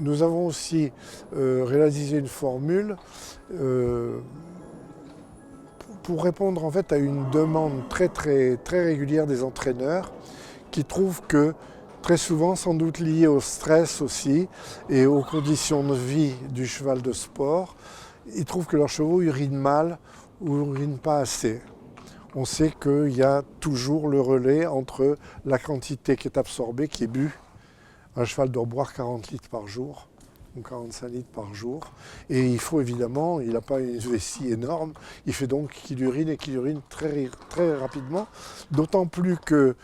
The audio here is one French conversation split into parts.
Nous avons aussi réalisé une formule pour répondre en fait à une demande très régulière des entraîneurs qui trouvent que très souvent, sans doute lié au stress aussi et aux conditions de vie du cheval de sport, ils trouvent que leurs chevaux urinent mal ou urinent pas assez. On sait qu'il y a toujours le relais entre la quantité qui est absorbée, qui est bue. Un cheval doit boire 40 litres par jour ou 45 litres par jour. Et il faut évidemment, il n'a pas une vessie énorme, il fait donc qu'il urine et qu'il urine très rapidement. D'autant plus que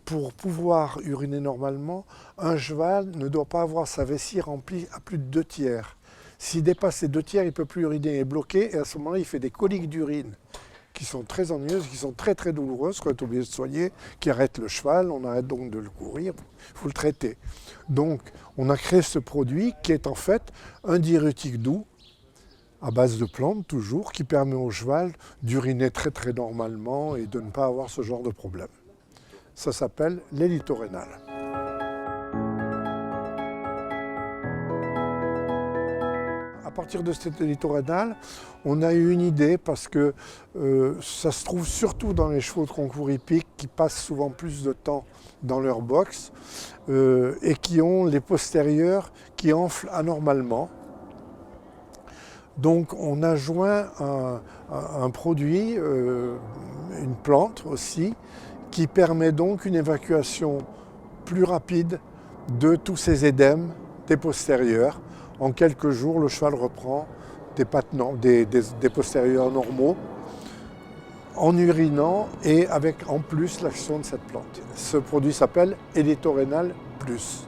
pour pouvoir uriner normalement, un cheval ne doit pas avoir sa vessie remplie à plus de 2 tiers. S'il dépasse les 2 tiers, il ne peut plus uriner, il est bloqué et à ce moment-là, il fait des coliques d'urine qui sont très ennuyeuses, qui sont très douloureuses, qu'on est obligé de soigner, qui arrêtent le cheval, on arrête donc de le courir, il faut le traiter. Donc on a créé ce produit qui est en fait un diurétique doux, à base de plantes toujours, qui permet au cheval d'uriner très normalement et de ne pas avoir ce genre de problème. Ça s'appelle l'Élitorénal. À partir de cet Élitorénal, on a eu une idée parce que ça se trouve surtout dans les chevaux de concours hippiques qui passent souvent plus de temps dans leur box et qui ont les postérieurs qui enflent anormalement. Donc on a joint un produit, une plante aussi, qui permet donc une évacuation plus rapide de tous ces édèmes des postérieurs. En quelques jours, le cheval reprend des postérieurs normaux en urinant et avec en plus l'action de cette plante. Ce produit s'appelle Élitorénal Plus.